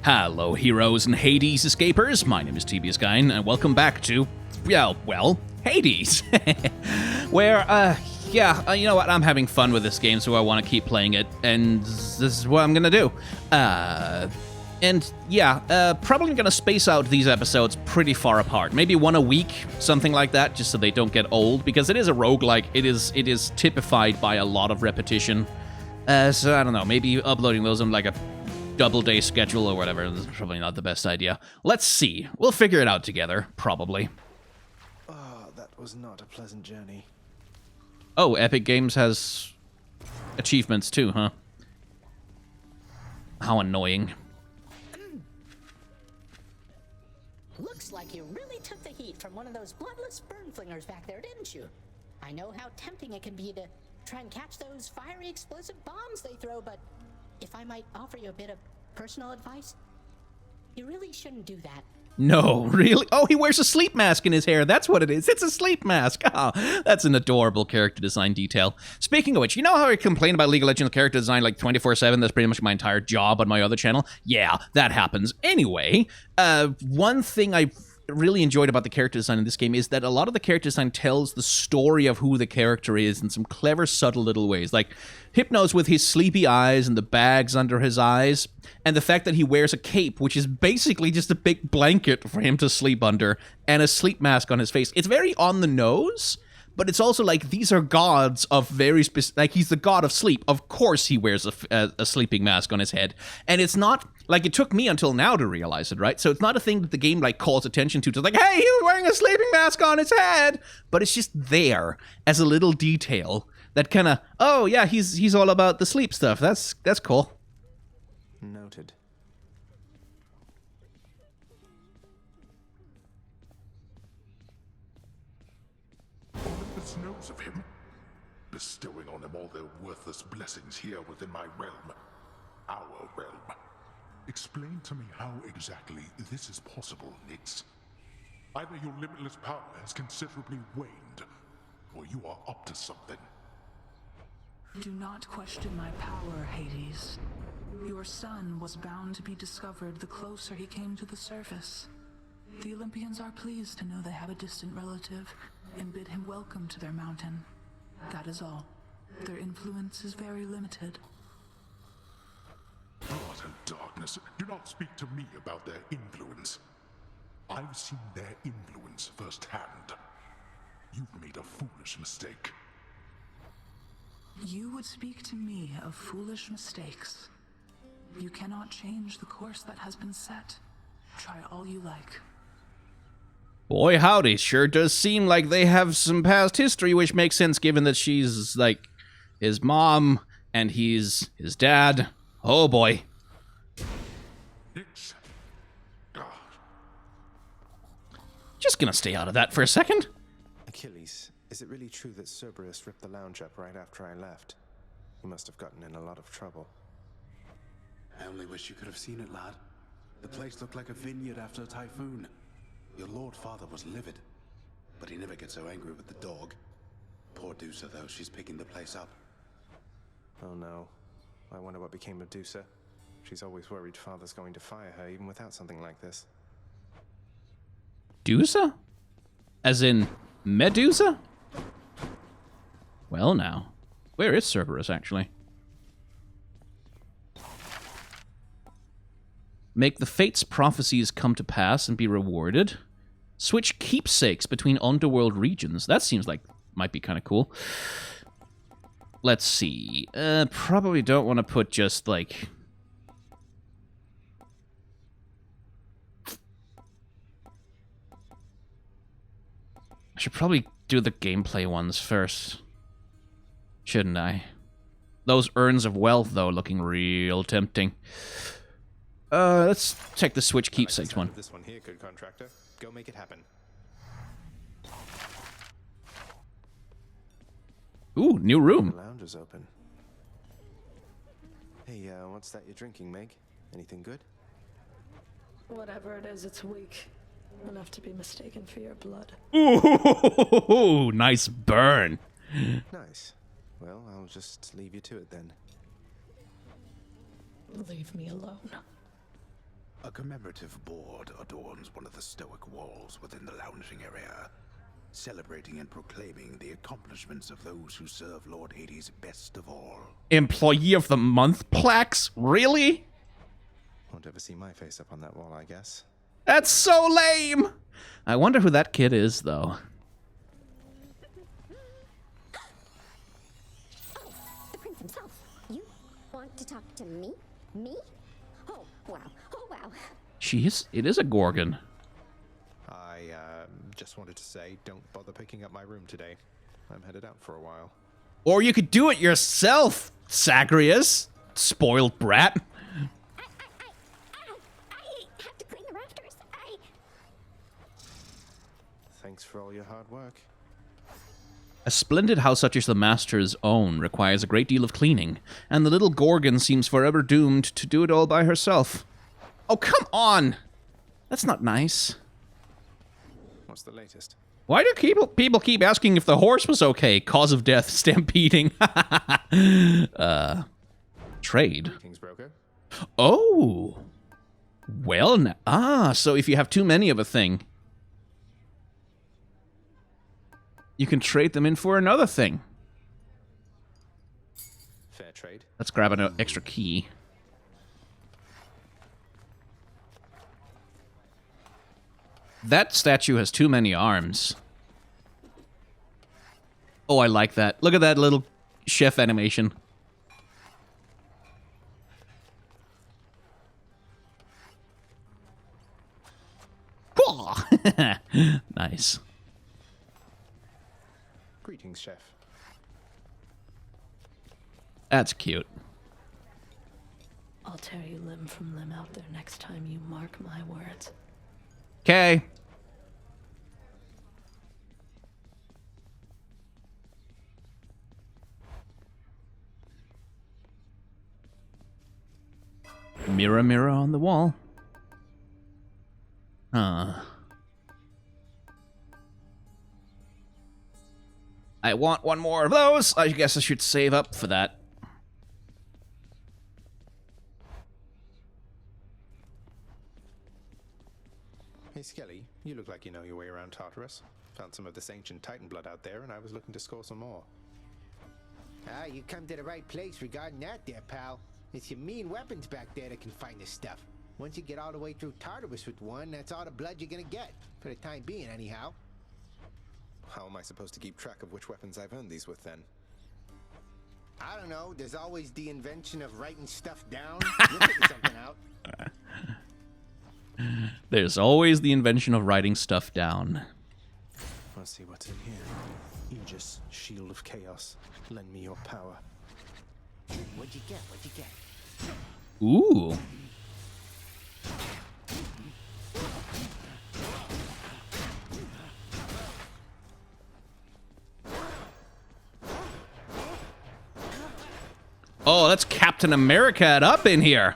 Hello, heroes and Hades escapers. My name is TBS Guyn, and welcome back to, well, Hades. Where, you know what? I'm having fun with this game, so I want to keep playing it, and this is what I'm gonna do. Probably gonna space out these episodes pretty far apart. Maybe one a week, something like that, just so they don't get old, because it is a roguelike. It is typified by a lot of repetition. So I don't know, maybe uploading those on like a double-day schedule or whatever. This is probably not the best idea. Let's see. We'll figure it out together, probably. That was not a pleasant journey. Oh, Epic Games has achievements too, huh? How annoying. Looks like you really took the heat from one of those bloodless burn flingers back there, didn't you? I know how tempting it can be to try and catch those fiery explosive bombs they throw, but if I might offer you a bit of personal advice, you really shouldn't do that. No, really? Oh, he wears a sleep mask in his hair. That's what it is. It's a sleep mask. Oh, that's an adorable character design detail. Speaking of which, you know how I complain about League of Legends character design like 24/7? That's pretty much my entire job on my other channel. Yeah, that happens. Anyway, one thing I really enjoyed about the character design in this game is that a lot of the character design tells the story of who the character is in some clever, subtle little ways. Like Hypnos with his sleepy eyes and the bags under his eyes, and the fact that he wears a cape, which is basically just a big blanket for him to sleep under, and a sleep mask on his face. It's very on the nose, but it's also like these are gods of very specific. Like he's the god of sleep. Of course, he wears a sleeping mask on his head, and it's not like it took me until now to realize it, right? So it's not a thing that the game like calls attention to. It's like, hey, he's wearing a sleeping mask on his head, but it's just there as a little detail that kind of, oh yeah, he's all about the sleep stuff. That's cool. Noted. Olympus knows of him, bestowing on him all their worthless blessings here within my realm. Our realm. Explain to me how exactly this is possible, Nix. Either your limitless power has considerably waned, or you are up to something. Do not question my power, Hades. Your son was bound to be discovered the closer he came to the surface. The Olympians are pleased to know they have a distant relative and bid him welcome to their mountain. That is all. Their influence is very limited. God and darkness, do not speak to me about their influence. I've seen their influence firsthand. You've made a foolish mistake. You would speak to me of foolish mistakes. You cannot change the course that has been set. Try all you like. Boy, howdy, sure does seem like they have some past history, which makes sense given that she's, like, his mom, and he's his dad. Oh, boy. Nix. Just gonna stay out of that for a second. Achilles, is it really true that Cerberus ripped the lounge up right after I left? He must have gotten in a lot of trouble. I only wish you could have seen it, lad. The place looked like a vineyard after a typhoon. Your Lord Father was livid, but he never gets so angry with the dog. Poor Dusa, though, she's picking the place up. Oh no. I wonder what became of Dusa. She's always worried Father's going to fire her even without something like this. Dusa? As in Medusa? Well now. Where is Cerberus, actually? Make the Fates' prophecies come to pass and be rewarded. Switch keepsakes between underworld regions. That seems like might be kind of cool. Let's see. Probably don't want to put just, like... I should probably do the gameplay ones first. Shouldn't I? Those urns of wealth, though, looking real tempting. Let's check the Switch keepsakes one. This one here, good contractor. Go make it happen. Ooh, new room. The lounge is open. Hey, what's that you're drinking, Meg? Anything good? Whatever it is, it's weak. Enough to be mistaken for your blood. Ooh, nice burn. Nice. Well, I'll just leave you to it then. Leave me alone. A commemorative board adorns one of the stoic walls within the lounging area, celebrating and proclaiming the accomplishments of those who serve Lord Hades best of all. Employee of the Month plaques? Really? Won't ever see my face up on that wall, I guess. That's so lame! I wonder who that kid is, though. Oh, the prince himself. You want to talk to me? Me? Oh, wow. Oh, wow. It is a Gorgon. I just wanted to say, don't bother picking up my room today. I'm headed out for a while. Or you could do it yourself, Zagreus. Spoiled brat. I have to clean the rafters. Thanks for all your hard work. A splendid house such as the Master's own requires a great deal of cleaning, and the little Gorgon seems forever doomed to do it all by herself. Oh, come on! That's not nice. What's the latest? Why do people keep asking if the horse was okay? Cause of death, stampeding. Trade. Greetings, broker. Oh. Well, so if you have too many of a thing, you can trade them in for another thing. Fair trade. Let's grab an extra key. That statue has too many arms. Oh, I like that. Look at that little chef animation. Nice. Greetings, chef. That's cute. I'll tear you limb from limb out there next time you mark my words. Okay. Mirror, mirror on the wall. I want one more of those. I guess I should save up for that. Hey, Skelly, you look like you know your way around Tartarus. Found some of this ancient Titan blood out there, and I was looking to score some more. Ah, you come to the right place regarding that there, pal. It's your mean weapons back there that can find this stuff. Once you get all the way through Tartarus with one, that's all the blood you're gonna get. For the time being, anyhow. How am I supposed to keep track of which weapons I've earned these with, then? I don't know. There's always the invention of writing stuff down. You'll figure something out. There's always the invention of writing stuff down. Let's see what's in here. Aegis, shield of chaos. Lend me your power. What'd you get? What'd you get? Ooh. Oh, that's Captain America up in here.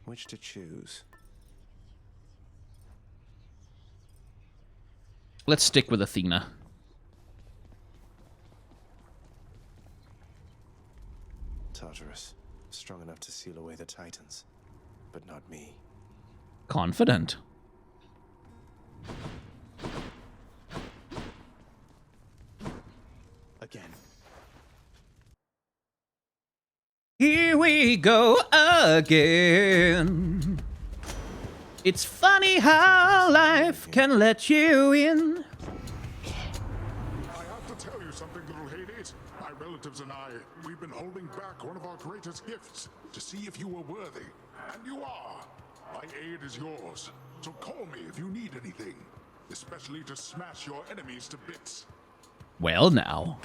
Which to choose? Let's stick with Athena. Tartarus, strong enough to seal away the Titans, but not me. Confident. Again. Here we go again. It's funny how life can let you in. I have to tell you something, little Hades. My relatives and I, we've been holding back one of our greatest gifts to see if you were worthy. And you are. My aid is yours. So call me if you need anything, especially to smash your enemies to bits. Well now.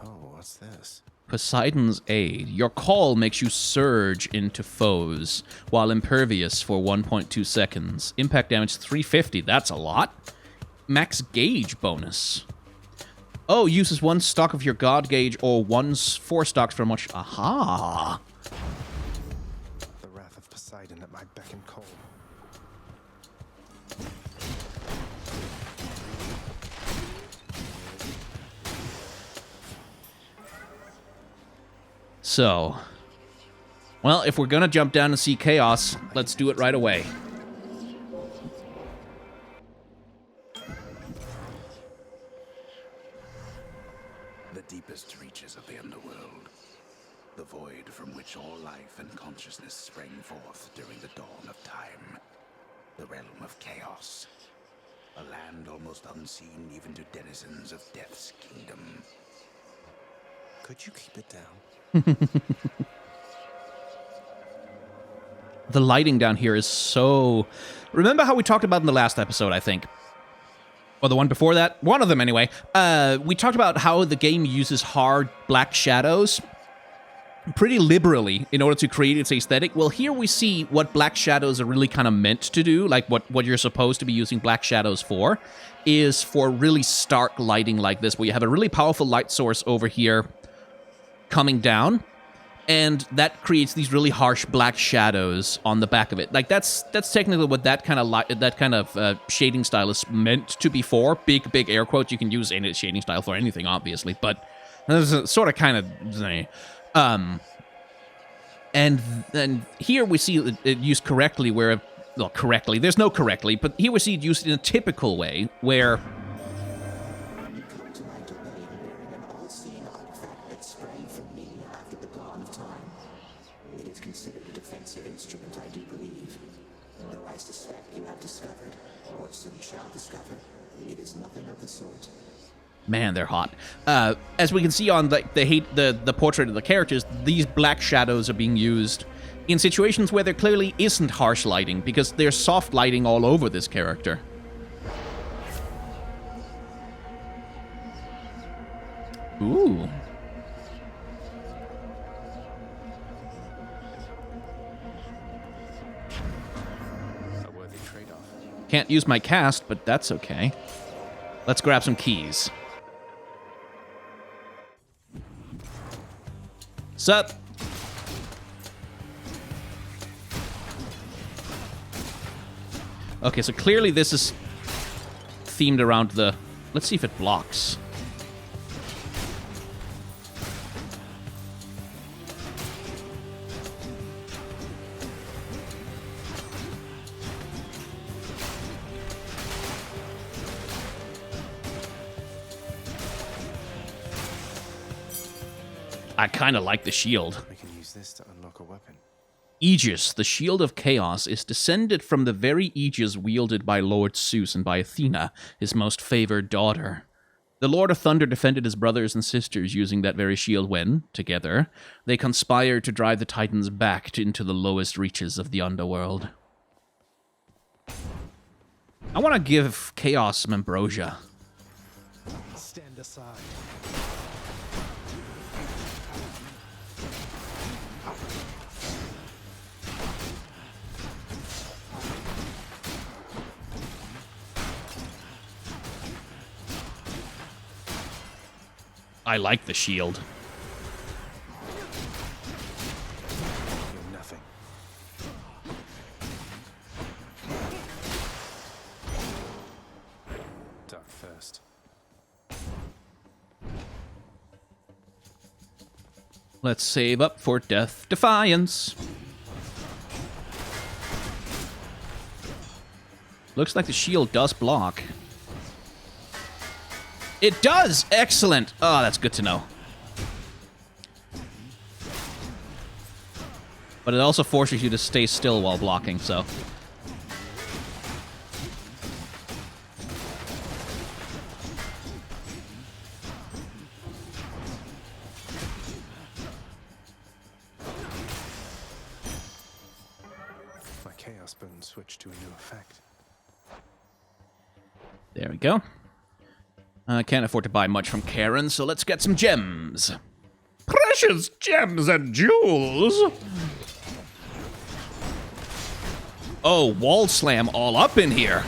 Oh, what's this? Poseidon's aid. Your call makes you surge into foes while impervious for 1.2 seconds. Impact damage 350. That's a lot. Max gauge bonus. Oh, uses one stock of your god gauge or 4 stocks from much. Aha. The wrath of Poseidon at my beck and call. So, well, if we're gonna jump down and see chaos, let's do it right away. The deepest reaches of the underworld, the void from which all life and consciousness sprang forth during the dawn of time, the realm of chaos, a land almost unseen even to denizens of Death's kingdom. Could you keep it down? The lighting down here is so... Remember how we talked about in the last episode, I think? Or the one before that? One of them, anyway. We talked about how the game uses hard black shadows pretty liberally in order to create its aesthetic. Well, here we see what black shadows are really kind of meant to do, like what you're supposed to be using black shadows for, is for really stark lighting like this, where you have a really powerful light source over here coming down, and that creates these really harsh black shadows on the back of it. Like that's technically what that kind of shading style is meant to be for. Big air quotes. You can use any shading style for anything, obviously, but this is sort of kind of. And then here we see it used correctly, where, well, correctly. There's no correctly, but here we see it used in a typical way, where. Considered a defensive instrument, I do believe. Though I suspect you have discovered, or soon shall discover, it is nothing of the sort. Man, they're hot. As we can see on the portrait of the characters, these black shadows are being used in situations where there clearly isn't harsh lighting, because there's soft lighting all over this character. Ooh. Can't use my cast, but that's okay. Let's grab some keys. Sup? Okay, so clearly this is themed around the... Let's see if it blocks. I kind of like the shield. We can use this to unlock a weapon. Aegis, the shield of chaos, is descended from the very Aegis wielded by Lord Zeus and by Athena, his most favored daughter. The Lord of Thunder defended his brothers and sisters using that very shield when, together, they conspired to drive the Titans back into the lowest reaches of the underworld. I want to give Chaos some ambrosia. Stand aside. I like the shield. You're nothing. Duck first. Let's save up for Death Defiance. Looks like the shield does block. It does! Excellent! Oh, that's good to know. But it also forces you to stay still while blocking, so... My chaos bone switched to a new effect. There we go. I can't afford to buy much from Karen, so let's get some gems. Precious gems and jewels! Oh, wall slam all up in here.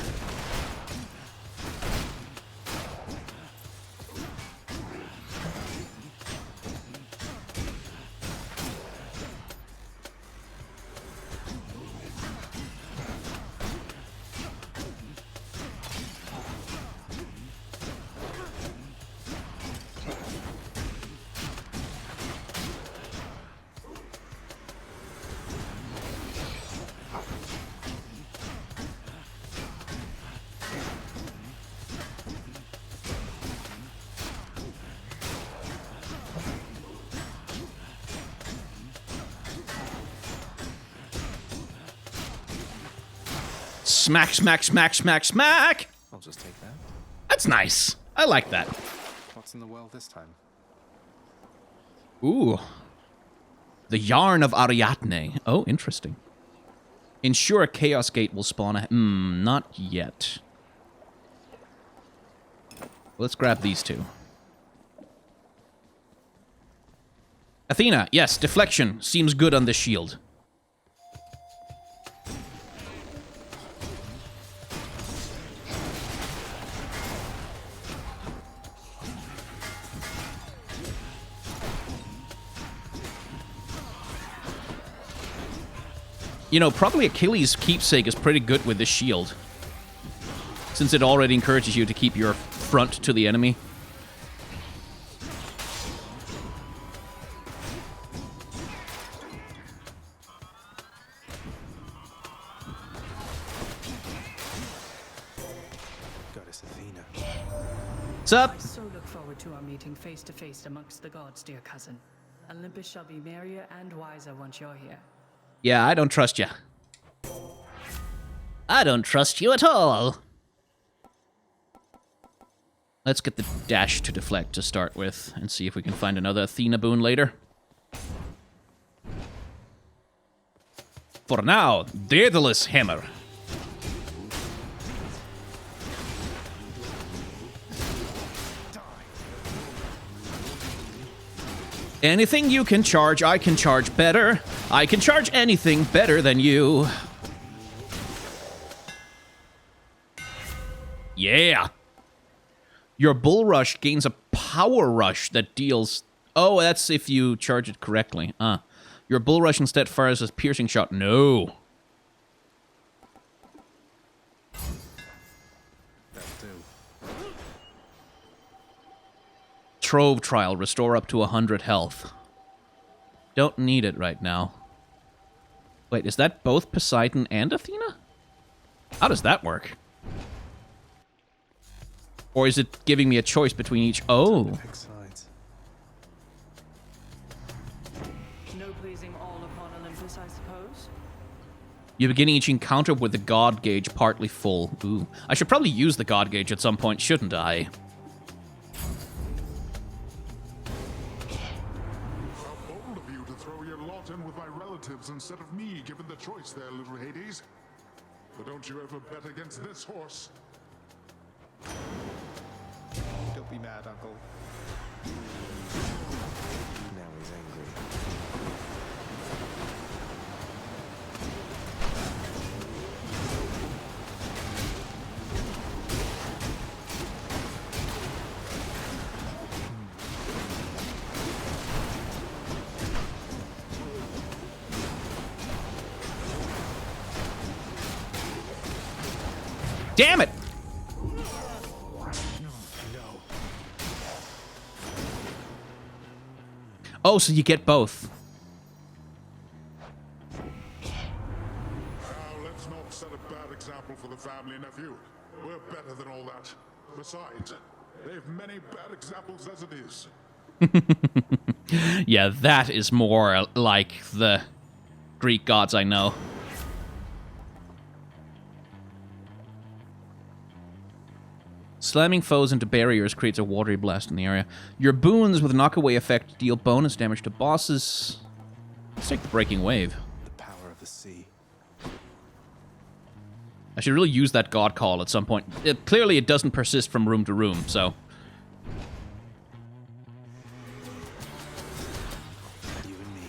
Smack, smack, smack, smack, smack! I'll just take that. That's nice. I like that. What's in the well this time? Ooh. The Yarn of Ariadne. Oh, interesting. Ensure a Chaos Gate will spawn a... not yet. Let's grab these two. Athena, yes, deflection. Seems good on this shield. You know, probably Achilles' keepsake is pretty good with this shield, since it already encourages you to keep your front to the enemy. Goddess Athena. What's up? I so look forward to our meeting face to face amongst the gods, dear cousin. Olympus shall be merrier and wiser once you're here. Yeah, I don't trust you. I don't trust you at all. Let's get the dash to deflect to start with, and see if we can find another Athena boon later. For now, Daedalus Hammer. Anything you can charge, I can charge better. I can charge anything better than you. Yeah. Your Bull Rush gains a Power Rush that deals... Oh, that's if you charge it correctly. Your Bull Rush instead fires a piercing shot. No. Trove Trial. Restore up to 100 health. Don't need it right now. Wait, is that both Poseidon and Athena? How does that work? Or is it giving me a choice between each? Oh. No pleasing all upon Olympus, I suppose? You begin each encounter with the God Gauge partly full. Ooh. I should probably use the God Gauge at some point, shouldn't I? How bold of you to throw your lot in with my relatives instead of me, given the choice there, little Hades. But don't you ever bet against this horse. Don't be mad, Uncle. Now he's angry. Damn it! Oh, so you get both. Now, let's not set a bad example for the family, nephew. We're better than all that. Besides, they've many bad examples as it is. Yeah, that is more like the Greek gods I know. Slamming foes into barriers creates a watery blast in the area. Your boons with knockaway effect deal bonus damage to bosses. Let's take the breaking wave. The power of the sea. I should really use that god call at some point. Clearly it doesn't persist from room to room, so... You and me.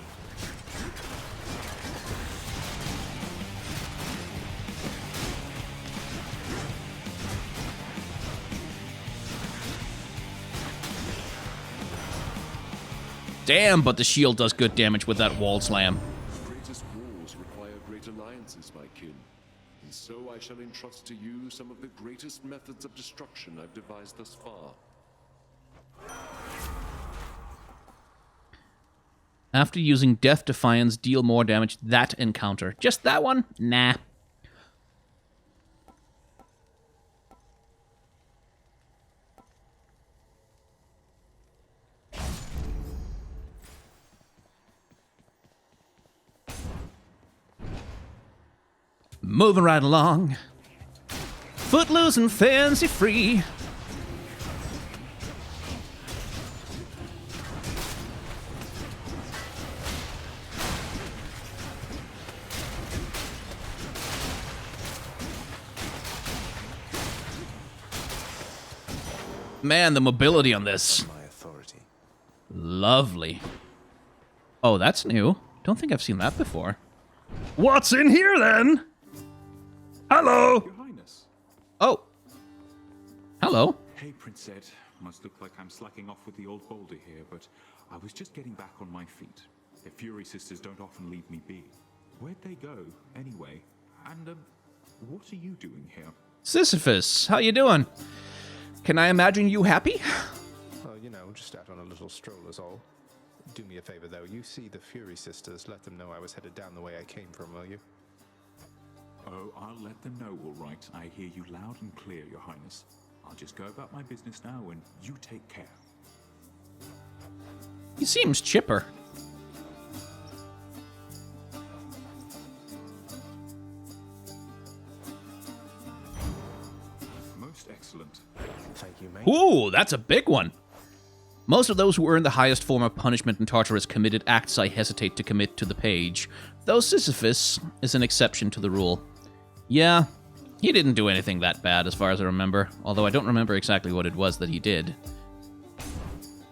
Damn, but the shield does good damage with that wall slam. Greatest wars require great alliances, my kin. And so I shall entrust to you some of the greatest methods of destruction I've devised thus far. After using Death Defiance, deal more damage that encounter. Just that one? Nah. Moving right along. Footloose and fancy free. Man, the mobility on this. My authority. Lovely. Oh, that's new. Don't think I've seen that before. What's in here, then? Hello. Your Highness. Oh. Hello. Hey, Prince Ed. Must look like I'm slacking off with the old boulder here, but I was just getting back on my feet. The Fury Sisters don't often leave me be. Where'd they go, anyway? And, what are you doing here? Sisyphus, how you doing? Can I imagine you happy? Well, you know, just out on a little stroll is all. Do me a favor, though. You see the Fury Sisters, let them know I was headed down the way I came from, will you? Oh, I'll let them know, all right. I hear you loud and clear, Your Highness. I'll just go about my business now, and you take care. He seems chipper. Most excellent. Thank you, mate. Ooh, that's a big one. Most of those who earn the highest form of punishment in Tartarus committed acts I hesitate to commit to the page, though Sisyphus is an exception to the rule. Yeah, he didn't do anything that bad as far as I remember, although I don't remember exactly what it was that he did.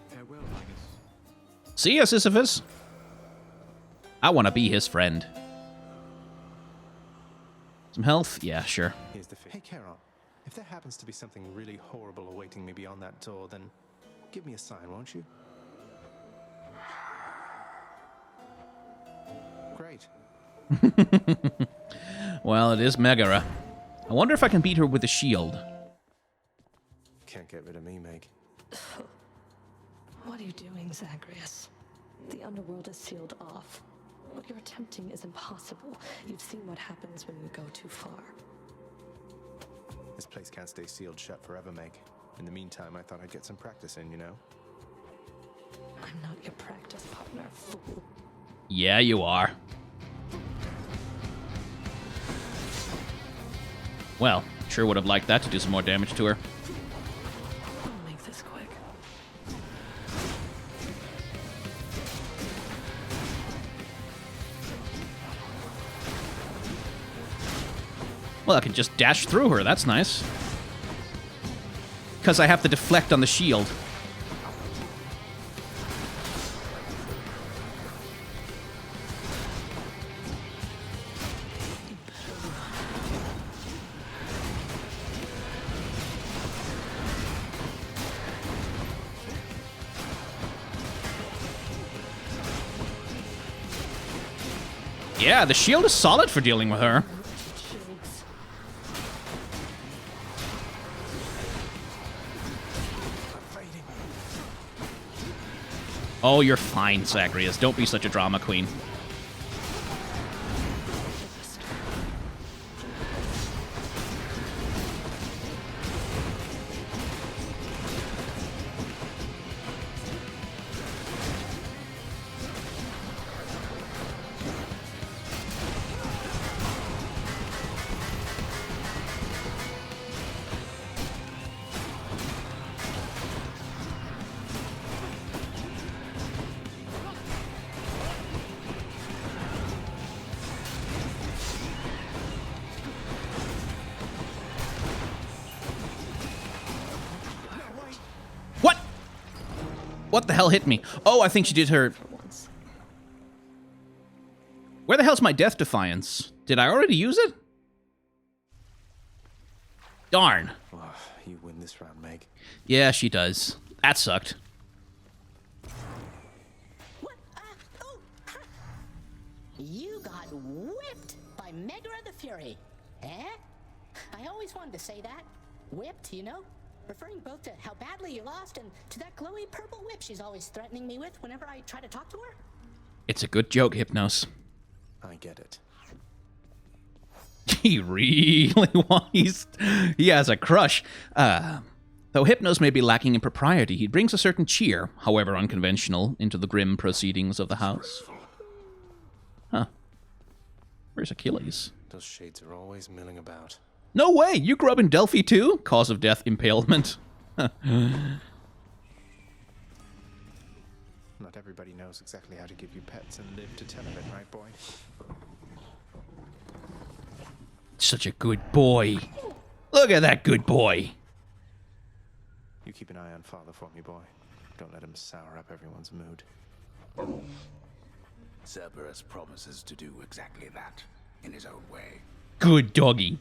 Farewell, Highness. See ya, Sisyphus. I want to be his friend. Some health? Yeah, sure. Here's the Hey, Carol. If there happens to be something really horrible awaiting me beyond that door, then give me a sign, won't you? Great. Well, it is Megara. I wonder if I can beat her with a shield. Can't get rid of me, Meg. What are you doing, Zagreus? The underworld is sealed off. What you're attempting is impossible. You've seen what happens when you go too far. This place can't stay sealed shut forever, Meg. In the meantime, I thought I'd get some practice in, you know? I'm not your practice partner, fool. Yeah, you are. Well, sure would have liked that to do some more damage to her. I'll make this quick. Well, I can just dash through her. That's nice. Because I have to deflect on the shield. Yeah, the shield is solid for dealing with her. Oh, you're fine, Zagreus. Don't be such a drama queen. What the hell hit me? Oh, I think she did her... Where the hell's my Death Defiance? Did I already use it? Darn. Oh, you win this round, Meg. Yeah, she does. That sucked. What? Oh! Ha. You got whipped by Megara the Fury. Eh? I always wanted to say that. Whipped, you know? Referring both to how badly you lost and to that glowy purple whip she's always threatening me with whenever I try to talk to her. It's a good joke, Hypnos. I get it. He really wants... He has a crush. Though Hypnos may be lacking in propriety, he brings a certain cheer, however unconventional, into the grim proceedings of the house. Huh. Where's Achilles? Those shades are always milling about. No way! You grew up in Delphi too? Cause of death, impalement. Not everybody knows exactly how to give you pets and live to tell of it, right, boy? Such a good boy. Look at that good boy. You keep an eye on Father for me, boy. Don't let him sour up everyone's mood. Cerberus promises to do exactly that, in his own way. Good doggy.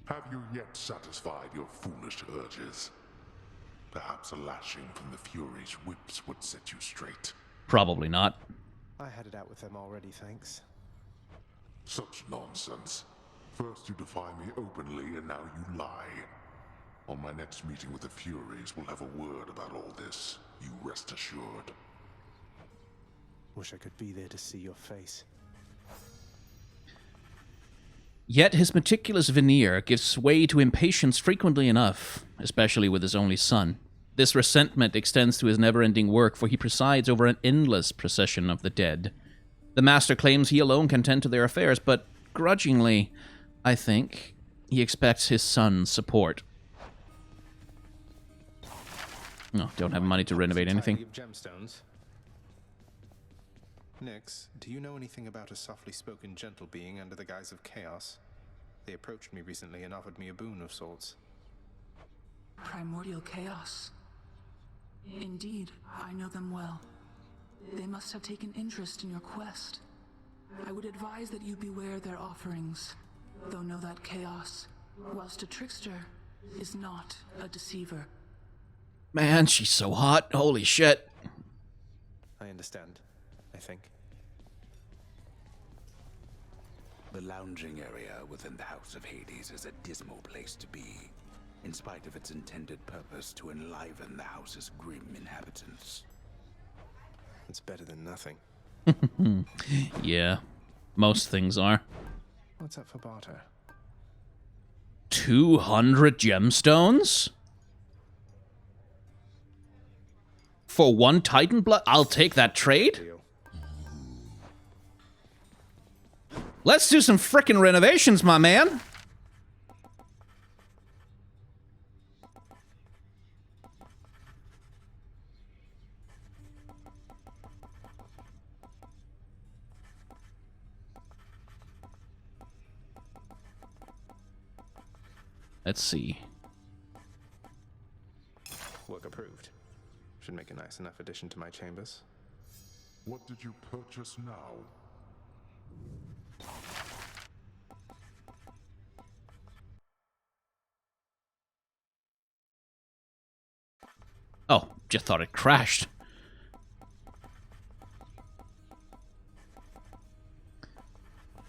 Have you yet satisfied your foolish urges? Perhaps a lashing from the Fury's whips would set you straight. Probably not. I had it out with them already, thanks. Such nonsense. First you defy me openly, and now you lie. On my next meeting with the Furies, we'll have a word about all this. You rest assured. Wish I could be there to see your face. Yet his meticulous veneer gives sway to impatience frequently enough, especially with his only son. This resentment extends to his never-ending work, for he presides over an endless procession of the dead. The master claims he alone can tend to their affairs, but grudgingly, I think, he expects his son's support. No, don't have money to renovate anything. Gemstones. Nix, do you know anything about a softly spoken gentle being under the guise of chaos? They approached me recently and offered me a boon of sorts. Primordial chaos. Indeed, I know them well. They must have taken interest in your quest. I would advise that you beware their offerings, though know that chaos, whilst a trickster, is not a deceiver. Man, she's so hot. Holy shit. I understand, I think. The lounging area within the House of Hades is a dismal place to be, in spite of its intended purpose to enliven the house's grim inhabitants. It's better than nothing. Yeah, most things are. What's up for barter? 200 gemstones? For one Titan blood? I'll take that trade. Let's do some frickin' renovations, my man. Let's see. Work approved. Should make a nice enough addition to my chambers. What did you purchase now? Oh, just thought it crashed.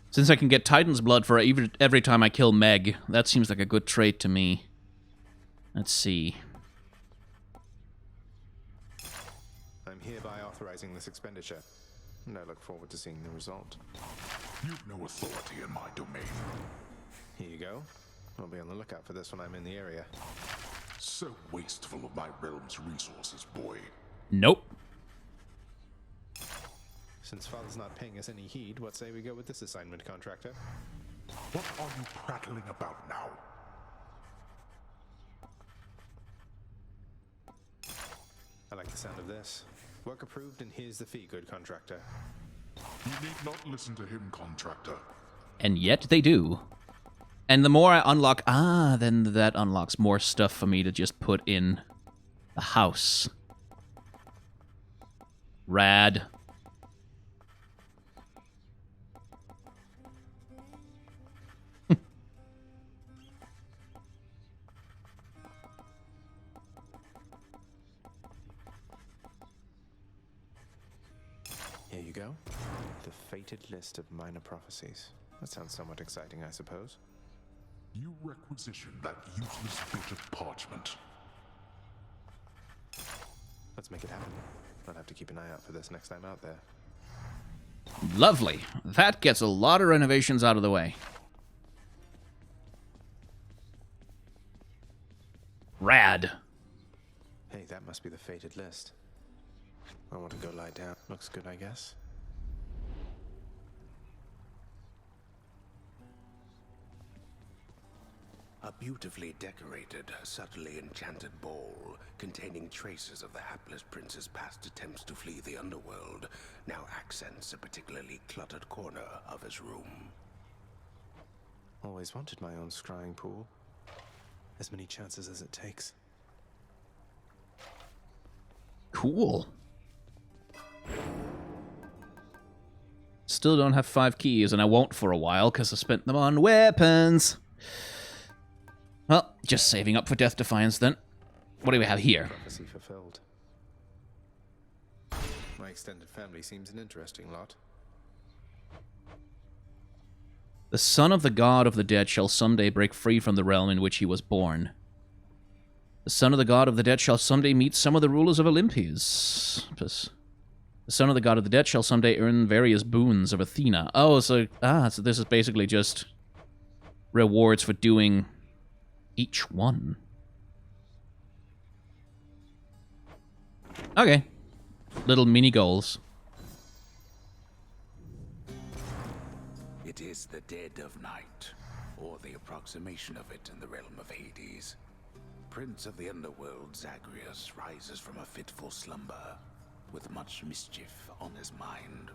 Since I can get Titan's blood for every time I kill Meg, that seems like a good trade to me. Let's see. I'm hereby authorizing this expenditure, and I look forward to seeing the result. You've no authority in my domain. Here you go. I'll be on the lookout for this when I'm in the area. So wasteful of my realm's resources, boy. Nope. Since Father's not paying us any heed, what say we go with this assignment, contractor? What are you prattling about now? I like the sound of this. Work approved, and here's the fee, good contractor. You need not listen to him, contractor. And yet they do. And the more I unlock... then that unlocks more stuff for me to just put in the house. Rad. Here you go. The fated list of minor prophecies. That sounds somewhat exciting, I suppose. You requisition that useless bit of parchment. Let's make it happen. I'll have to keep an eye out for this next time out there. Lovely. That gets a lot of renovations out of the way. Rad. Hey, that must be the fated list. I want to go lie down. Looks good, I guess. A beautifully decorated, subtly enchanted ball containing traces of the hapless prince's past attempts to flee the underworld now accents a particularly cluttered corner of his room. Always wanted my own scrying pool. As many chances as it takes. Cool. Still don't have 5 keys, and I won't for a while because I spent them on weapons. Well, just saving up for Death Defiance then. What do we have here? Prophecy fulfilled. My extended family seems an interesting lot. The son of the god of the dead shall someday break free from the realm in which he was born. The son of the god of the dead shall someday meet some of the rulers of Olympus. The son of the god of the dead shall someday earn various boons of Athena. Oh, so this is basically just rewards for doing each one. Okay. Little mini goals. It is the dead of night, or the approximation of it in the realm of Hades. Prince of the underworld, Zagreus, rises from a fitful slumber, with much mischief on his mind.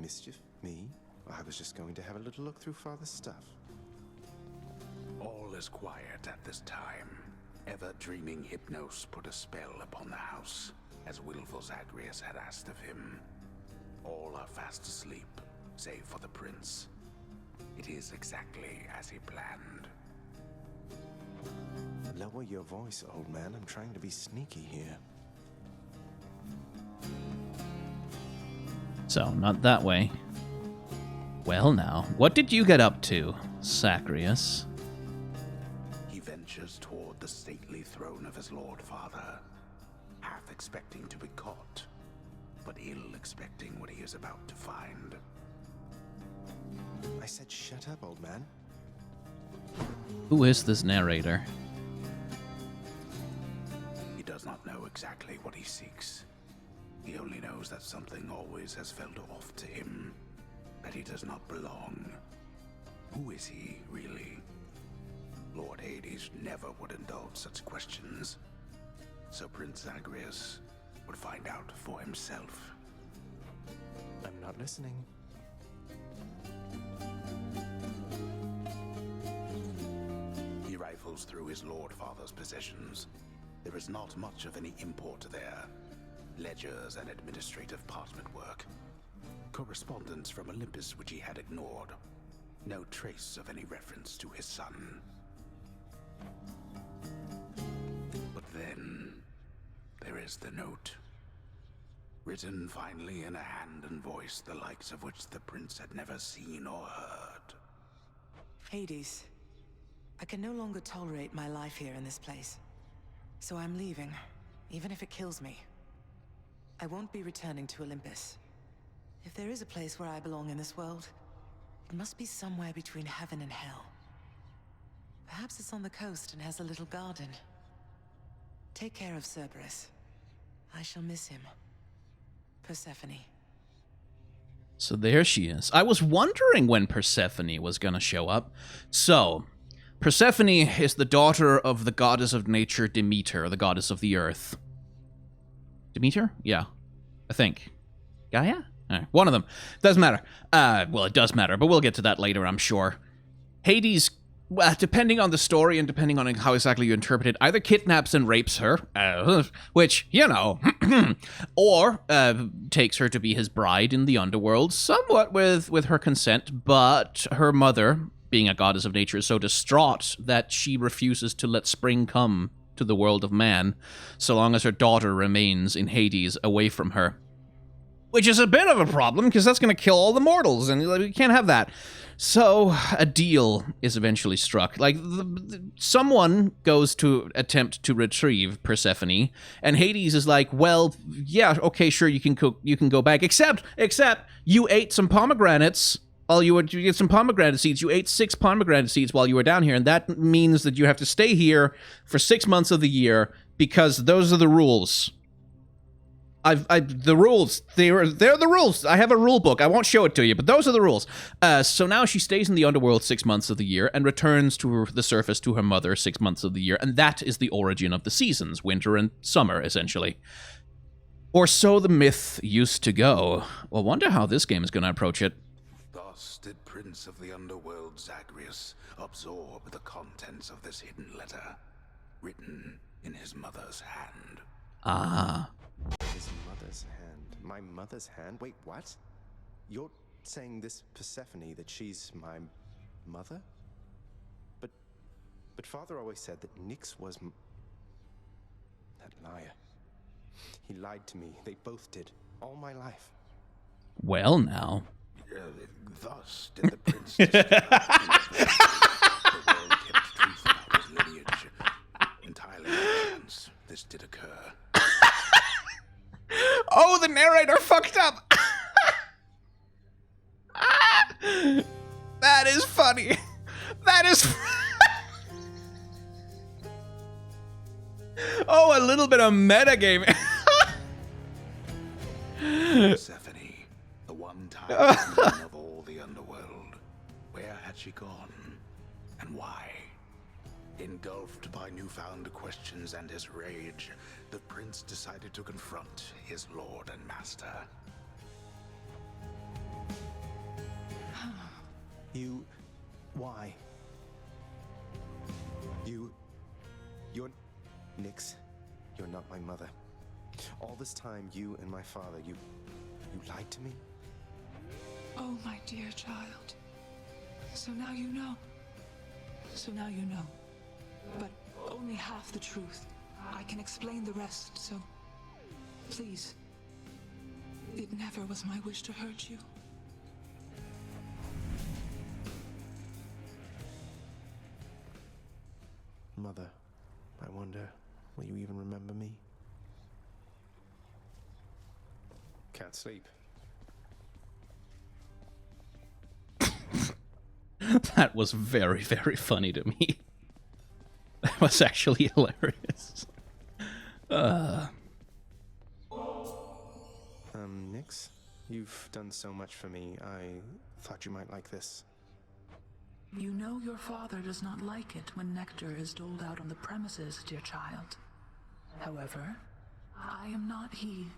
Mischief? Me? I was just going to have a little look through Father's stuff. All is quiet at this time. Ever-dreaming Hypnos put a spell upon the house, as willful Zagreus had asked of him. All are fast asleep, save for the prince. It is exactly as he planned. Lower your voice, old man. I'm trying to be sneaky here. So, not that way. Well now, what did you get up to, Zagreus? He ventures toward the stately throne of his lord father, half expecting to be caught, but ill expecting what he is about to find. I said shut up, old man. Who is this narrator? He does not know exactly what he seeks. He only knows that something always has felt off to him, that he does not belong. Who is he, really? Lord Hades never would indulge such questions, so Prince Zagreus would find out for himself. I'm not listening. He rifles through his lord father's possessions. There is not much of any import there. Ledgers and administrative parchment work. Correspondence from Olympus which he had ignored. No trace of any reference to his son. But then, there is the note. Written finally in a hand and voice the likes of which the prince had never seen or heard. Hades, I can no longer tolerate my life here in this place. So I'm leaving, even if it kills me. I won't be returning to Olympus. If there is a place where I belong in this world, it must be somewhere between heaven and hell. Perhaps it's on the coast and has a little garden. Take care of Cerberus. I shall miss him. Persephone. So there she is. I was wondering when Persephone was going to show up. So, Persephone is the daughter of the goddess of nature Demeter, the goddess of the earth. Demeter? Yeah, I think. Gaia? One of them. Doesn't matter. Well, it does matter, but we'll get to that later, I'm sure. Hades, depending on the story and depending on how exactly you interpret it, either kidnaps and rapes her, which, you know, or takes her to be his bride in the underworld, somewhat with her consent, but her mother, being a goddess of nature, is so distraught that she refuses to let spring come to the world of man, so long as her daughter remains in Hades away from her. Which is a bit of a problem, because that's going to kill all the mortals, and we can't have that. So, a deal is eventually struck. Like, someone goes to attempt to retrieve Persephone, and Hades is like, well, yeah, okay, sure, you can go back, except you ate some pomegranates while you get some pomegranate seeds. You ate 6 pomegranate seeds while you were down here, and that means that you have to stay here for 6 months of the year, because those are the rules. The rules. They're the rules. I have a rule book. I won't show it to you, but those are the rules. So now she stays in the underworld 6 months of the year and returns to the surface to her mother 6 months of the year, and that is the origin of the seasons, winter and summer, essentially. Or so the myth used to go. Well, wonder how this game is going to approach it. Thus did Prince of the Underworld Zagreus absorb the contents of this hidden letter, written in his mother's hand. Ah. His mother's hand. My mother's hand? Wait, what? You're saying this Persephone, that she's my mother? But Father always said that Nyx was that liar. He lied to me. They both did. All my life. Well, now. Thus did the prince discover the world kept truth about his lineage. Entirely by chance, this did occur. Oh, the narrator fucked up. That is funny. That is... Oh, a little bit of metagaming. Persephone, the one-time queen of all the underworld. Where had she gone? And why? Engulfed by newfound questions and his rage, the prince decided to confront his lord and master. You... Why? You're... Nyx, you're not my mother. All this time, you and my father, you lied to me? Oh, my dear child. So now you know. So now you know. But only half the truth. I can explain the rest, so... Please. It never was my wish to hurt you. Mother, I wonder, will you even remember me? Can't sleep. That was very, very funny to me. That was actually hilarious. Nyx, you've done so much for me. I thought you might like this. You know your father does not like it when nectar is doled out on the premises, dear child. However, I am not he,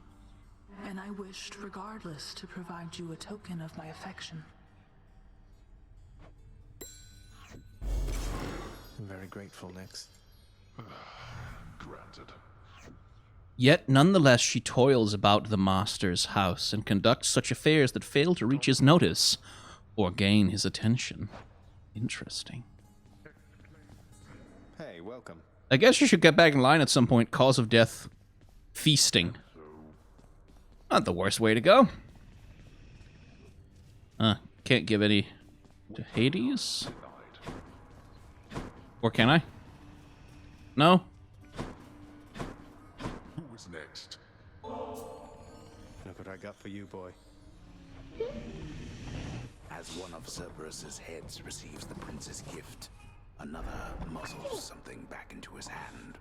and I wished regardless to provide you a token of my affection. I'm very grateful, Nyx. Granted. Yet nonetheless she toils about the master's house and conducts such affairs that fail to reach his notice or gain his attention. Interesting. Hey, welcome. I guess you should get back in line at some point. Cause of death. Feasting. Not the worst way to go. Can't give any to Hades? Or can I? No? Who is next? Look what I got for you, boy. As one of Cerberus's heads receives the prince's gift, another muzzles something back into his hand.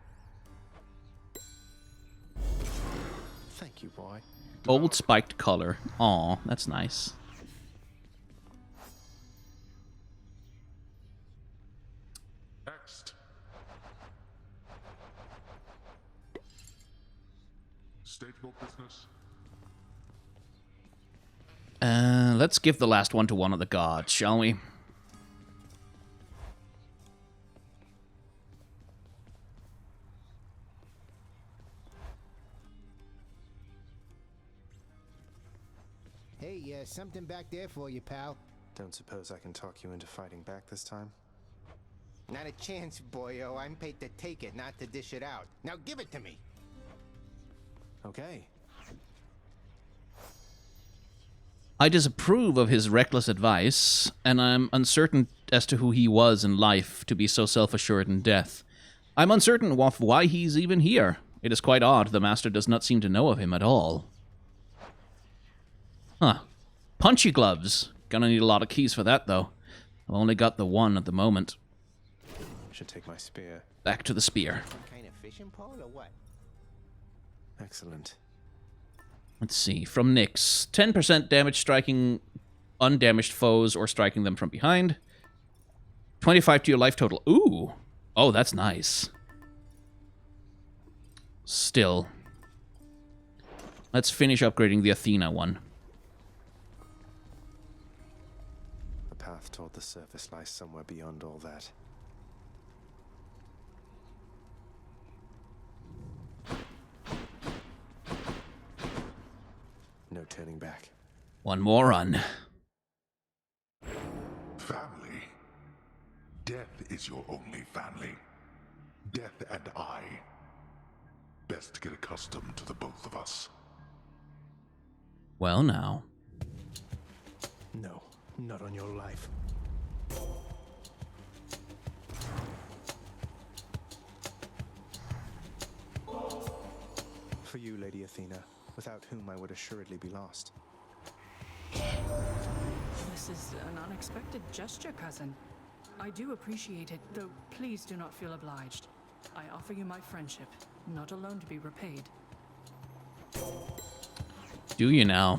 Thank you, boy. Old spiked collar. Aw, that's nice. Next. Statable business. Let's give the last one to one of the gods, shall we? Hey, something back there for you, pal. Don't suppose I can talk you into fighting back this time? Not a chance, boyo. I'm paid to take it, not to dish it out. Now give it to me. Okay. I disapprove of his reckless advice, and I'm uncertain as to who he was in life to be so self-assured in death. I'm uncertain of why he's even here. It is quite odd the master does not seem to know of him at all. Huh. Punchy gloves. Gonna need a lot of keys for that, though. I've only got the one at the moment. Should take my spear. Back to the spear. Kind of fishing pole or what? Excellent. Let's see. From Nyx. 10% damage striking undamaged foes or striking them from behind. 25 to your life total. Ooh. Oh, that's nice. Still. Let's finish upgrading the Athena one. The path toward the surface lies somewhere beyond all that. No turning back. One more run. Family. Death is your only family. Death and I. Best get accustomed to the both of us. Well, now. No, not on your life. For you, Lady Athena, without whom I would assuredly be lost. This is an unexpected gesture, cousin. I do appreciate it, though please do not feel obliged. I offer you my friendship, not alone to be repaid. Do you now?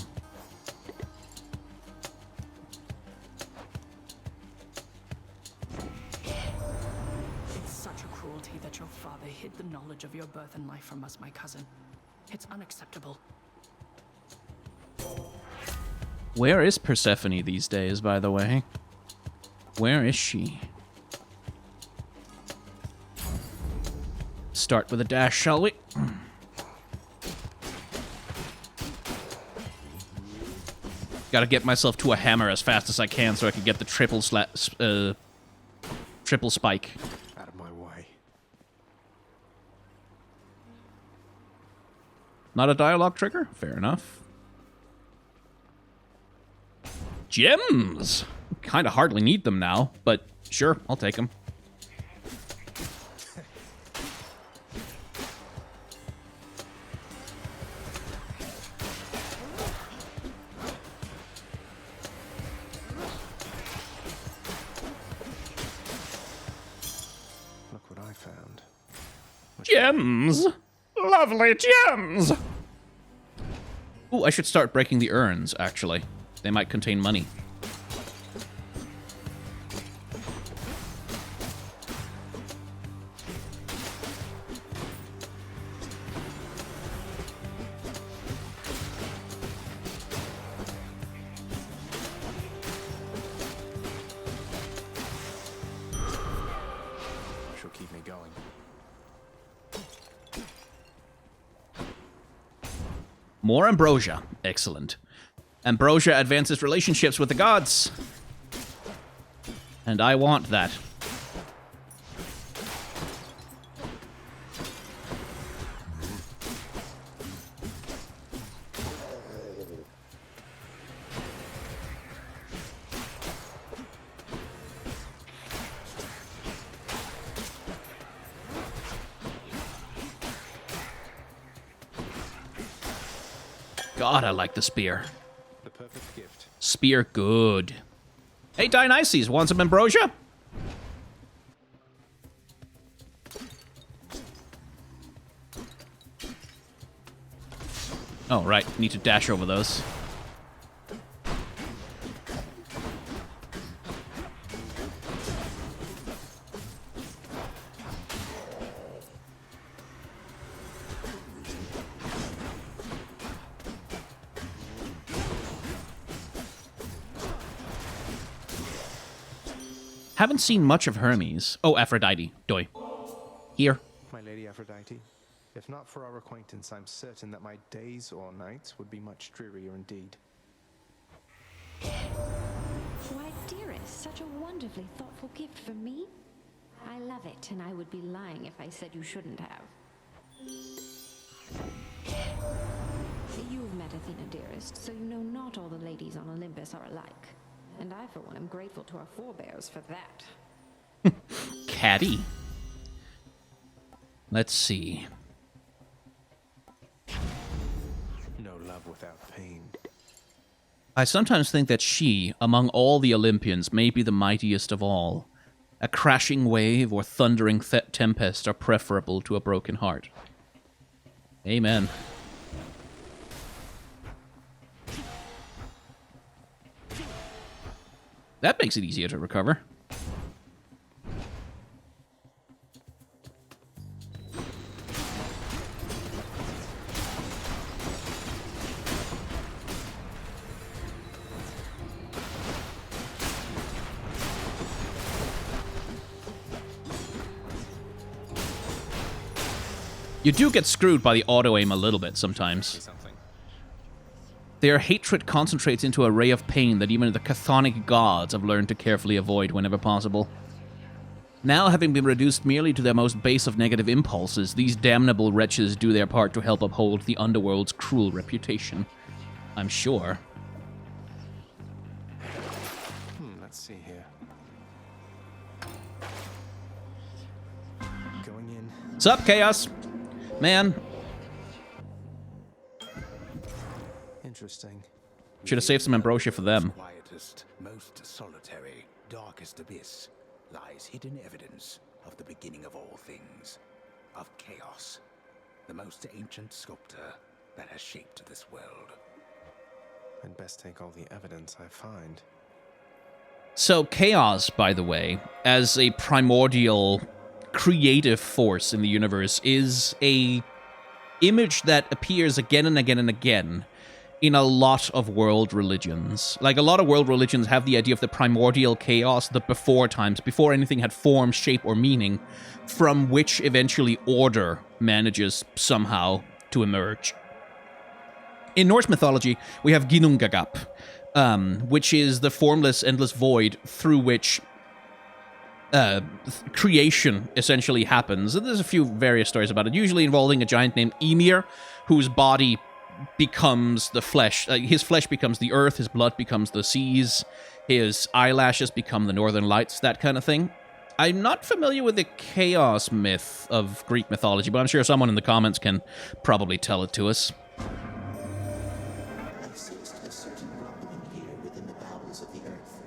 It's such a cruelty that your father hid the knowledge of your birth and life from us, my cousin. It's unacceptable. Where is Persephone these days, by the way? Where is she? Start with a dash, shall we? Gotta get myself to a hammer as fast as I can so I can get the triple spike. Out of my way. Not a dialogue trigger? Fair enough. Gems! Kinda hardly need them now, but sure, I'll take them. Look what I found. Gems! Lovely gems! Ooh, I should start breaking the urns, actually. They might contain money. She'll keep me going. More ambrosia. Excellent. Ambrosia advances relationships with the gods. And I want that. God, I like the spear. The perfect gift. Spear good. Hey, Dionysus, want some ambrosia? Oh, right. Need to dash over those. Haven't seen much of Hermes. Oh, Aphrodite. Doi. Here. My Lady Aphrodite, if not for our acquaintance, I'm certain that my days or nights would be much drearier indeed. Why, dearest, such a wonderfully thoughtful gift for me. I love it, and I would be lying if I said you shouldn't have. You've met Athena, dearest, so you know not all the ladies on Olympus are alike. And I, for one, am grateful to our forebears for that. Caddy. Let's see. No love without pain. I sometimes think that she, among all the Olympians, may be the mightiest of all. A crashing wave or thundering tempest are preferable to a broken heart. Amen. That makes it easier to recover. You do get screwed by the auto-aim a little bit sometimes. Their hatred concentrates into a ray of pain that even the chthonic gods have learned to carefully avoid whenever possible. Now, having been reduced merely to their most base of negative impulses, these damnable wretches do their part to help uphold the underworld's cruel reputation. I'm sure. Let's see here. Going in. Sup, Chaos? Man. Interesting. Should have saved some ambrosia for them. Quietest, most solitary, darkest abyss lies hidden evidence of the beginning of all things, of chaos, the most ancient sculptor that has shaped this world. I'd best take all the evidence I find. So Chaos, by the way, as a primordial creative force in the universe, is a image that appears again and again and again in a lot of world religions. Like, a lot of world religions have the idea of the primordial chaos, the before times, before anything had form, shape, or meaning, from which eventually order manages somehow to emerge. In Norse mythology, we have Ginnungagap, which is the formless, endless void through which creation essentially happens. And there's a few various stories about it, usually involving a giant named Ymir, whose body becomes the flesh. His flesh becomes the earth, his blood becomes the seas, his eyelashes become the northern lights, that kind of thing. I'm not familiar with the chaos myth of Greek mythology, but I'm sure someone in the comments can probably tell it to us. I sensed a certain rumbling here within the bowels of the earth.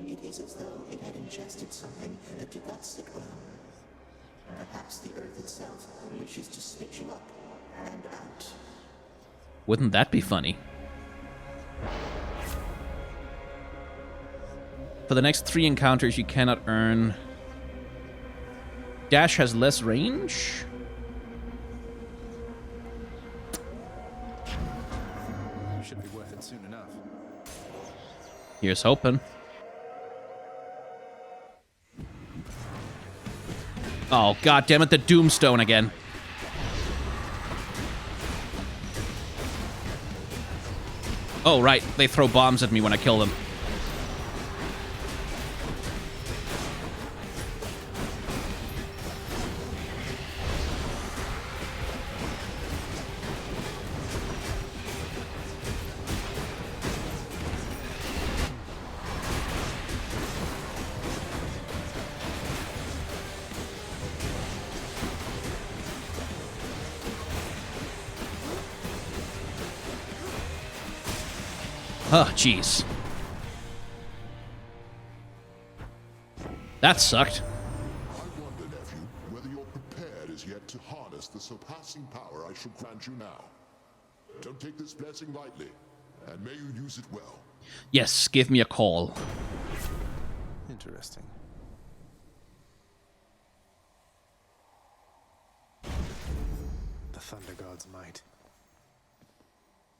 It is as though it had ingested something that did not sit well. Perhaps the earth itself wishes to spit you up and out. Wouldn't that be funny? For the next 3 encounters, you cannot earn... Dash has less range? Should be worth it soon enough. Here's hoping. Oh, god damn it, the Doomstone again. Oh, right, they throw bombs at me when I kill them. Oh, jeez. That sucked. I wonder, nephew, whether you're prepared as yet to harness the surpassing power I shall grant you now. Don't take this blessing lightly, and may you use it well. Yes, give me a call. Interesting. The Thunder God's might.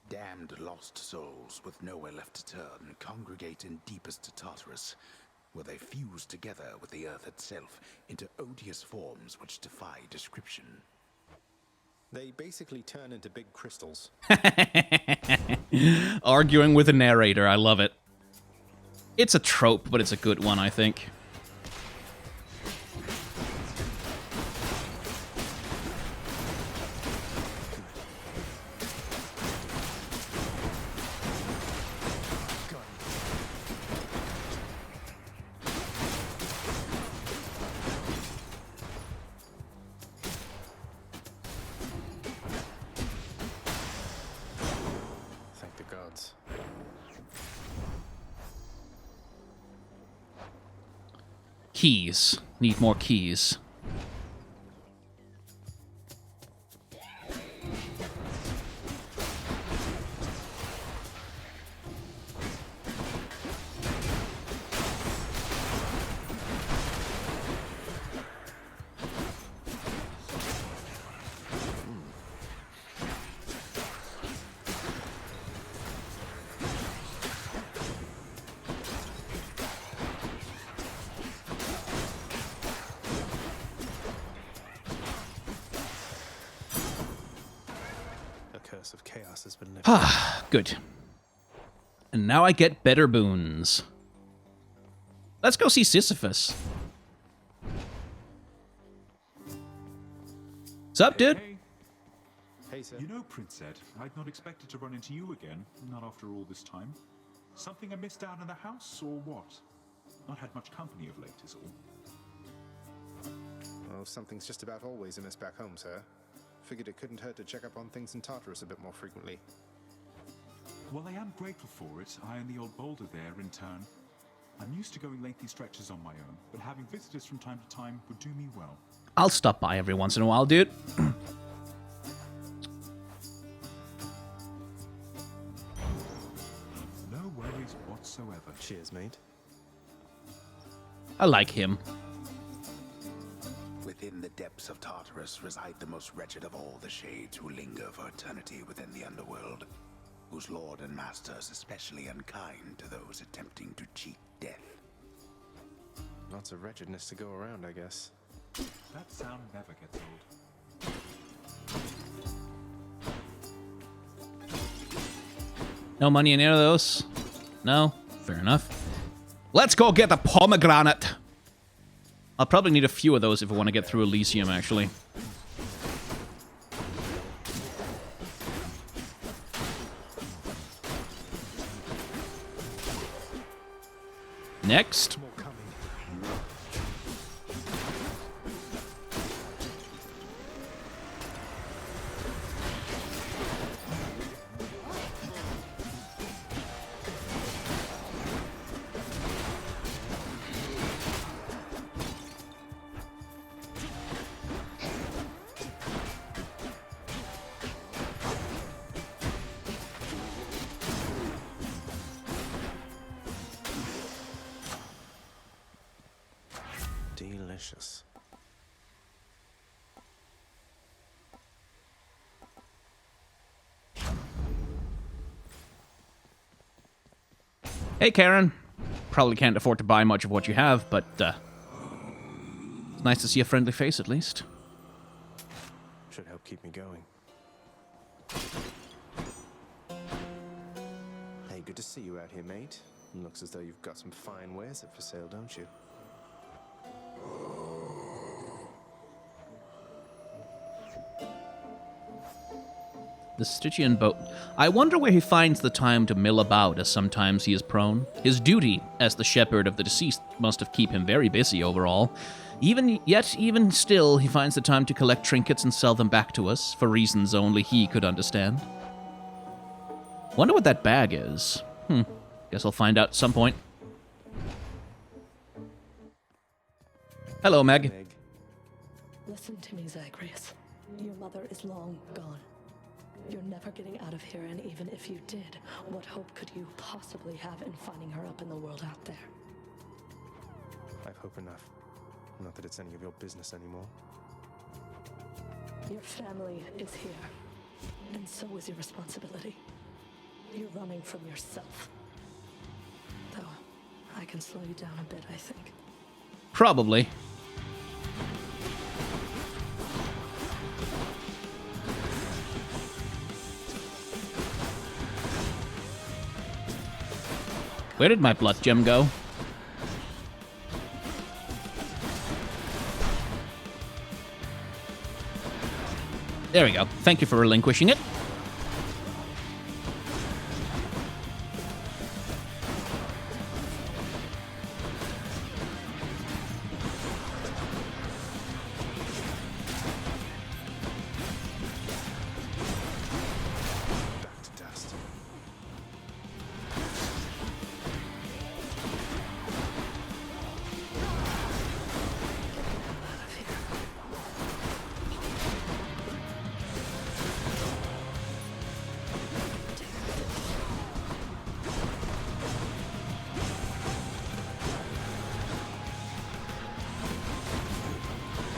Damned lost souls with nowhere left to turn congregate in deepest Tartarus, where they fuse together with the earth itself into odious forms which defy description. They basically turn into big crystals. Arguing with a narrator, I love it. It's a trope, but it's a good one, I think. Keys. Need more keys. chaos has been lifted. Ah, good. And now I get better boons. Let's go see Sisyphus. What's up, dude? Hey, sir. You know, Prince Ed, I'd not expected to run into you again, not after all this time. Something I missed out in the house, or what? Not had much company of late, is all. Well, something's just about always a miss back home, sir. Figured it couldn't hurt to check up on things in Tartarus a bit more frequently. Well, I am grateful for it. I and the old boulder there, in turn. I'm used to going lengthy stretches on my own, but having visitors from time to time would do me well. I'll stop by every once in a while, dude. No worries whatsoever. Cheers, mate. I like him. Within the depths of Tartarus reside the most wretched of all the shades who linger for eternity within the underworld, whose lord and master is especially unkind to those attempting to cheat death. Lots of wretchedness to go around, I guess. That sound never gets old. No money in any of those? No? Fair enough. Let's go get the pomegranate. I'll probably need a few of those if I want to get through Elysium, actually. Next. Delicious. Hey, Karen. Probably can't afford to buy much of what you have, but it's nice to see a friendly face at least. Should help keep me going. Hey, good to see you out here, mate. Looks as though you've got some fine wares up for sale, don't you? The Stygian boat. I wonder where he finds the time to mill about, as sometimes he is prone. His duty as the shepherd of the deceased must have kept him very busy overall. Even still, he finds the time to collect trinkets and sell them back to us, for reasons only he could understand. Wonder what that bag is. Guess I'll find out at some point. Hello, Meg. Listen to me, Zagreus. Your mother is long gone. You're never getting out of here, and even if you did, what hope could you possibly have in finding her up in the world out there? I've hope enough. Not that it's any of your business anymore. Your family is here, and so is your responsibility. You're running from yourself. Though, I can slow you down a bit, I think. Probably. Where did my blood gem go? There we go. Thank you for relinquishing it.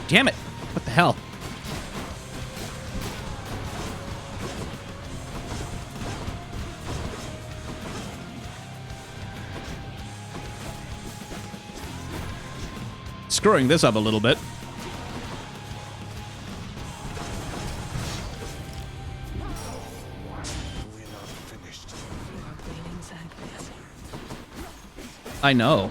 Damn it! What the hell? Screwing this up a little bit. I know.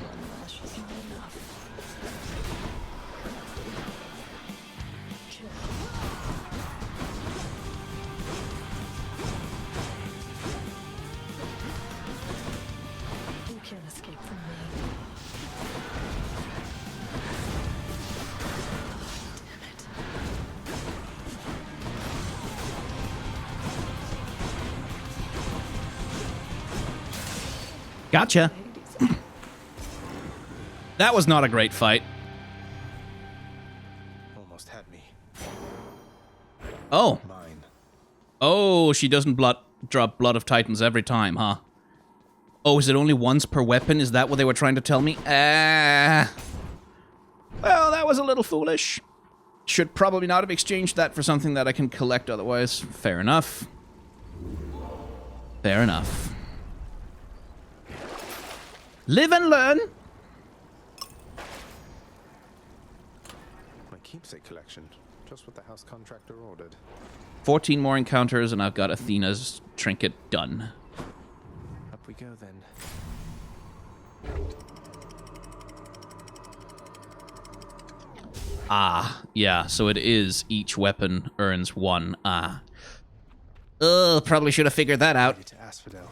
You can't escape from me. Gotcha. That was not a great fight. Almost had me. Oh. Mine. Oh, she doesn't drop Blood of Titans every time, huh? Oh, is it only once per weapon? Is that what they were trying to tell me? Well, that was a little foolish. Should probably not have exchanged that for something that I can collect otherwise. Fair enough. Fair enough. Live and learn. My keepsake collection. Just what the house contractor ordered. 14 more encounters, and I've got Athena's trinket done. Up we go then. Ah, yeah, so it is each weapon earns 1. Ah. Ugh, probably should have figured that out. To ASPHODEL.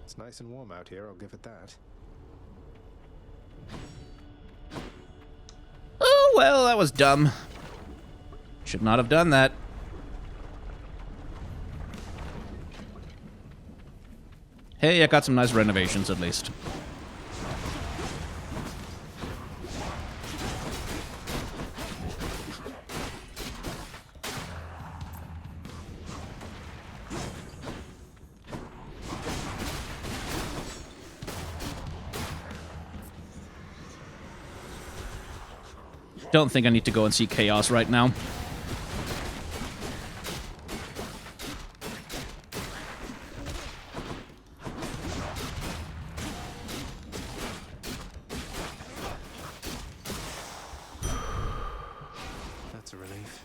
It's nice and warm out here, I'll give it that. Oh, well, that was dumb. Should not have done that. Hey, I got some nice renovations at least. Don't think I need to go and see Chaos right now. That's a relief.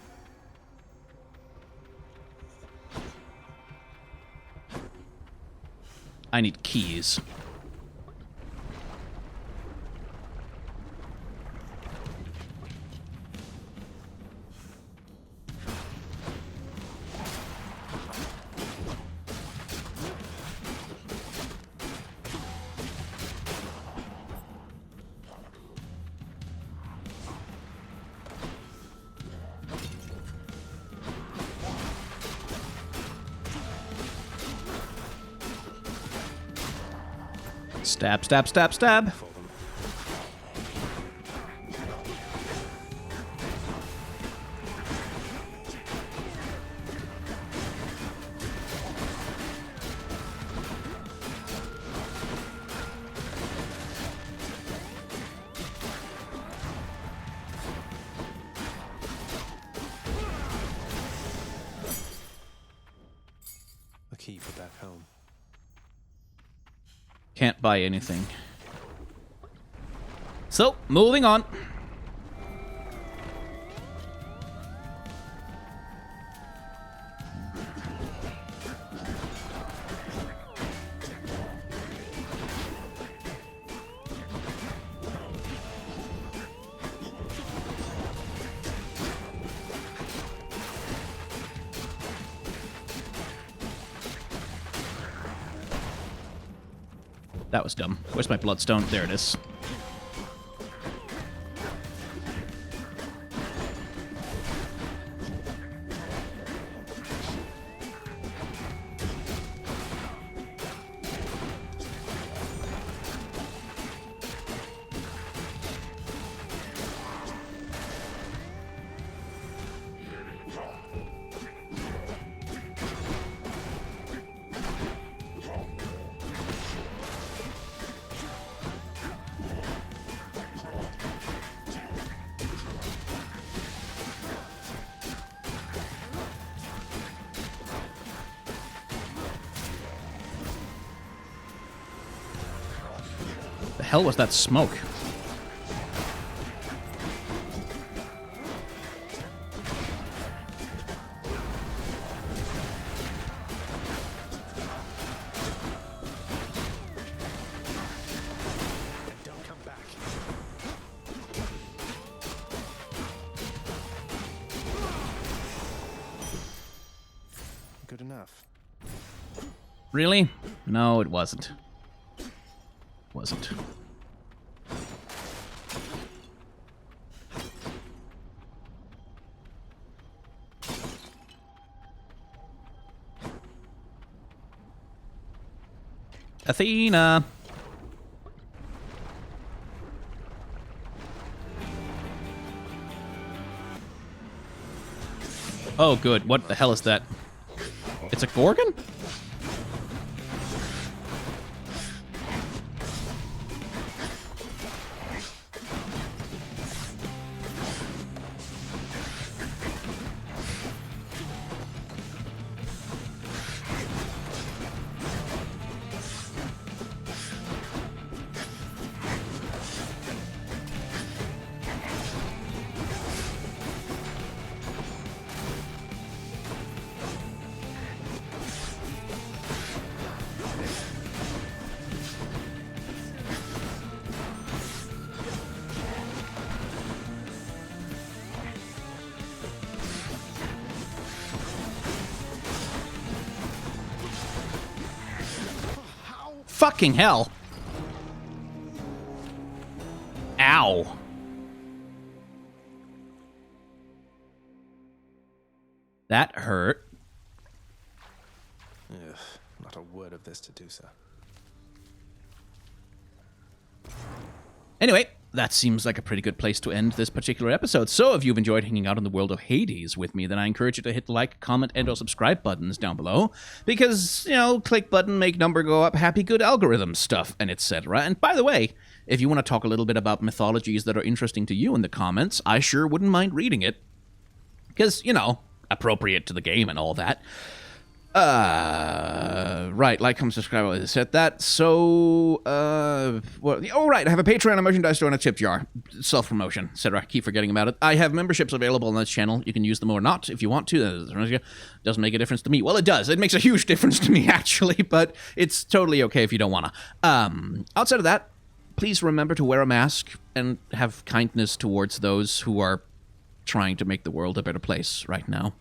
I need keys. Stab, stab, stab, stab. A key for back home. Can't buy anything. So, moving on. That was dumb. Where's my bloodstone? There it is. The hell was that smoke? enough. Really? No, it wasn't. Wasn't. Athena! Oh, good. What the hell is that? It's a Gorgon? Fucking hell. Ow. That hurt. Ugh, not a word of this to do, sir. Anyway, that seems like a pretty good place to end this particular episode. So if you've enjoyed hanging out in the world of Hades with me, then I encourage you to hit the like, comment, and or subscribe buttons down below. Because, you know, click button, make number go up, happy good algorithm stuff, and etc. And by the way, if you want to talk a little bit about mythologies that are interesting to you in the comments, I sure wouldn't mind reading it. Because, you know, appropriate to the game and all that. Right, like, comment, subscribe, I said that. So, well, oh, right, I have a Patreon, a merchandise store, and a tip jar. Self-promotion, etc. Keep forgetting about it. I have memberships available on this channel. You can use them or not if you want to. Doesn't make a difference to me. Well, it does. It makes a huge difference to me, actually, but it's totally okay if you don't want to. Outside of that, please remember to wear a mask and have kindness towards those who are trying to make the world a better place right now.